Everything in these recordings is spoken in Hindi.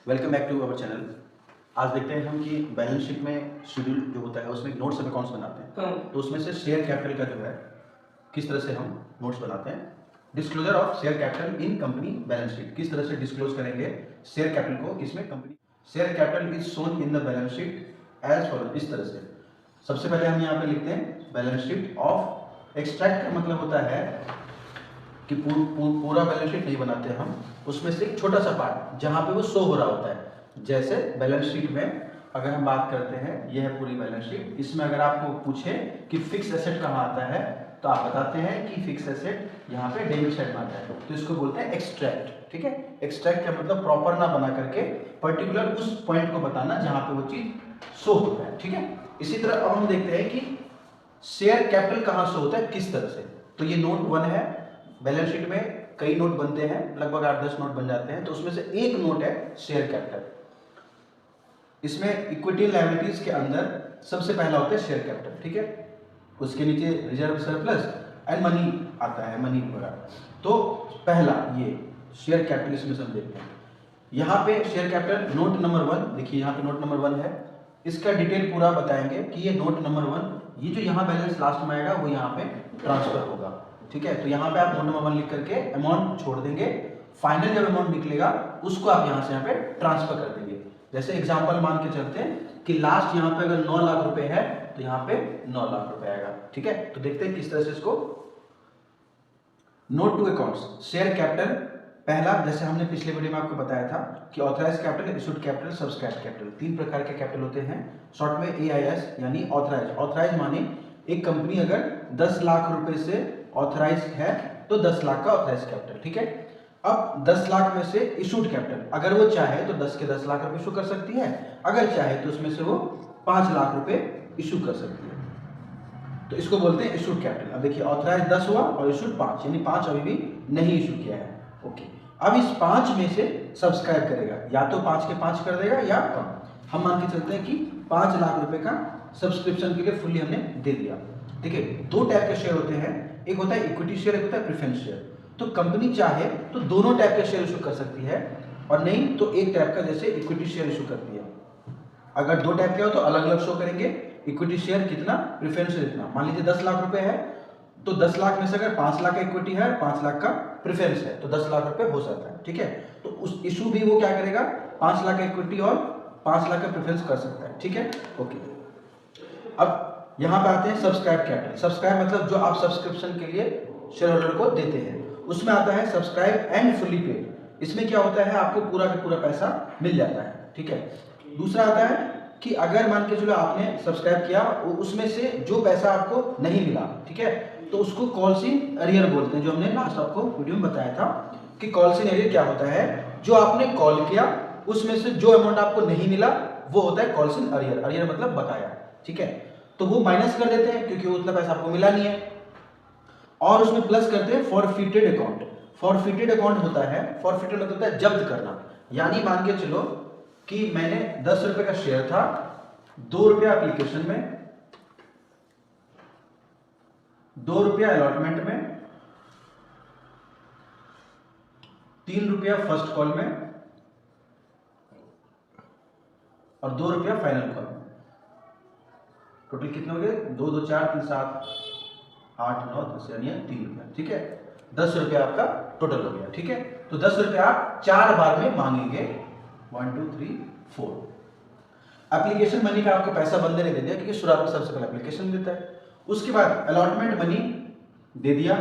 Welcome back to our channel. आज देखते हैं हम कि बैलेंस शीट में शेड्यूल जो होता है उसमें नोट्स ऑफ अकाउंट्स बनाते हैं। तो उसमें से शेयर कैपिटल का जो है किस तरह से हम नोट्स बनाते हैं। Disclosure of share capital in company balance sheet, किस तरह से डिस्क्लोज करेंगे शेयर कैपिटल को किसमें, company. Share capital is shown in the balance sheet as follow, इस तरह से। सबसे पहले हम यहाँ पे लिखते हैं बैलेंस शीट ऑफ। एक्सट्रैक्ट का मतलब होता है कि पूरा बैलेंस शीट नहीं बनाते हम, उसमें से एक छोटा सा पार्ट जहां पे वो शो हो रहा होता है। जैसे बैलेंस शीट में अगर हम बात करते हैं, यह है पूरी बैलेंस शीट। इसमें अगर आपको पूछे कि फिक्स एसेट कहाँ आता है तो आप बताते हैं कि फिक्स एसेट यहाँ पे डेबिट साइड में आता है, तो इसको बोलते हैं एक्सट्रैक्ट। ठीक है, एक्सट्रैक्ट का मतलब प्रॉपर ना बना करके पर्टिकुलर उस पॉइंट को बताना जहां पे वो चीज शो होता है। ठीक है, इसी तरह अब हम देखते हैं कि शेयर कैपिटल कहाँ शो होता है, किस तरह से। तो ये नोट 1 है। बैलेंस शीट में कई नोट बनते हैं, लगभग 8-10 नोट बन जाते हैं, तो उसमें से एक नोट है शेयर कैपिटल। इसमें इक्विटी लायबिलिटीज के अंदर सबसे पहला होता है शेयर कैपिटल। ठीक है, उसके नीचे रिजर्व सरप्लस एंड मनी आता है, मनी वगैरह। तो पहला ये शेयर कैपिटल इसमें से हम देखते हैं। यहाँ पे शेयर कैपिटल नोट नंबर 1, देखिए यहाँ पे नोट नंबर 1 है। इसका डिटेल पूरा बताएंगे कि ये नोट नंबर 1, ये जो यहाँ बैलेंस लास्ट में आएगा वो यहाँ पे ट्रांसफर होगा। ठीक है, तो यहाँ पे आप नोट नंबर 1 लिख करके अमाउंट छोड़ देंगे। फाइनल जब अमाउंट निकलेगा उसको आप यहाँ से यहाँ पे ट्रांसफर कर देंगे। जैसे एग्जांपल मान के चलते हैं कि लास्ट यहाँ पे अगर 9 लाख रुपए है तो यहाँ पे 9 लाख रुपए आएगा। ठीक है, तो देखते हैं किस तरह से इसको। Note to accounts, share capital पहला, जैसे हमने पिछले वीडियो में आपको बताया था कि authorise capital, issued capital, subscribe capital, 3 प्रकार के कैपिटल होते हैं। शॉर्ट में AIS यानी ऑथराइज। ऑथराइज माने एक कंपनी अगर 10 लाख रुपए से ऑथराइज है तो 10 लाख का ऑथराइज कैपिटल। ठीक है, अब 10 लाख में से इशूड कैपिटल, अगर वो चाहे तो 10 के 10 लाख रुपए इशू कर सकती है, अगर चाहे तो उसमें से वो 5 लाख रुपए इशू कर सकती है, तो इसको बोलते हैं इशूड कैपिटल। अब देखिए ऑथराइज 10 हुआ और इशूड 5, यानी 5 अभी भी नहीं इशू किया है। ओके, अब इस 5 में से सब्सक्राइब करेगा, या तो 5 के 5 कर देगा या कम। हम मान के चलते हैं कि 5 लाख रुपए का सब्सक्रिप्शन के लिए फुल्ली हमने दे दिया। ठीक है, 2 टाइप के शेयर होते हैं, एक होता है इक्विटी शेयर, एक होता है प्रेफरेंस शेयर। तो कंपनी चाहे तो दोनों टाइप के शेयर इशू कर सकती है, और नहीं तो एक टाइप का, जैसे इक्विटी शेयर इशू करती है। अगर 2 टाइप के हो तो अलग अलग शो करेंगे। इक्विटी शेयर कितना, प्रेफरेंस शेयर कितना। मान लीजिए 10 लाख रुपए है तो 10 लाख में से अगर 5 लाख का इक्विटी है, 5 लाख का प्रेफरेंस है, तो 10 लाख रुपए हो सकता है। ठीक है, तो उस इशू भी वो क्या करेगा, 5 लाख का इक्विटी और 5 लाख का प्रेफरेंस कर सकता है। ठीक है, ओके। अब यहां पे आते हैं सब्सक्राइब कैपिटल। सब्सक्राइब मतलब जो आप सब्सक्रिप्शन के लिए शेयर होल्डर को देते हैं, उसमें आता है सब्सक्राइब एंड फुल्ली पेड। इसमें क्या होता है, आपको पूरा का पूरा पैसा मिल जाता है। ठीक है, दूसरा आता है कि अगर मान के चलो आपने सब्सक्राइब किया, उसमें से जो पैसा आपको नहीं मिला, ठीक है, तो उसको कॉल्स इन अरियर बोलते हैं, जो हमने लास्ट आपको वीडियो में बताया था कि कॉल्स इन अरियर क्या होता है। जो आपने कॉल किया उसमें से जो अमाउंट आपको नहीं मिला वो होता है कॉल्स इन अरियर। अरियर मतलब बकाया। ठीक है, तो वो माइनस कर देते हैं क्योंकि उतना पैसा आपको मिला नहीं है, और उसमें प्लस करते हैं फॉरफिटेड अकाउंट। फॉरफिटेड अकाउंट होता है, फॉरफिटेड मतलब होता है जब्त करना। यानी मान के चलो कि मैंने 10 रुपए का शेयर था, 2 रुपया एप्लीकेशन में, 2 रुपया अलॉटमेंट में, 3 रुपया फर्स्ट कॉल में और 2 रुपया फाइनल कॉल में। टोटल कितने हो गए, 2 2 4 3 7 8 9 10, यानी 3 रुपया। ठीक है, 10 रुपया आपका टोटल हो गया। ठीक है, तो 10 रुपया आप 4 बार में मांगेंगे, 1 2 3 4। एप्लीकेशन मनी का आपको पैसा बंदे ने दे दिया क्योंकि शुरुआत में सबसे पहले एप्लीकेशन देता है। उसके बाद अलॉटमेंट मनी दे दिया,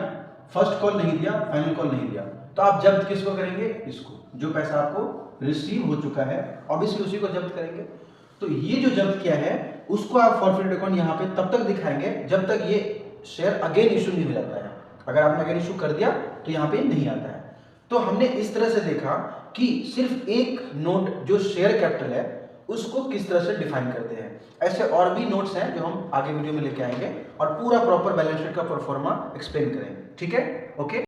फर्स्ट कॉल नहीं दिया, फाइनल कॉल नहीं दिया, तो आप जब्त किसको करेंगे, इसको। जो पैसा आपको रिसीव हो चुका है ऑब्वियसली उसी को जब्त करेंगे। तो ये जो जब्त किया है उसको आप फॉरफिटेड अकाउंट यहाँ पे तब तक दिखाएंगे जब तक ये शेयर अगेन इशू नहीं हो जाता है। अगर आपने अगेन इशू कर दिया तो यहाँ पे नहीं आता है। तो हमने इस तरह से देखा कि सिर्फ एक नोट जो शेयर कैपिटल है उसको किस तरह से डिफाइन करते हैं। ऐसे और भी नोट्स हैं जो हम आगे वीडियो में लेके आएंगे और पूरा प्रॉपर बैलेंस शीट का परफॉर्मा एक्सप्लेन करेंगे। ठीक है, ओके।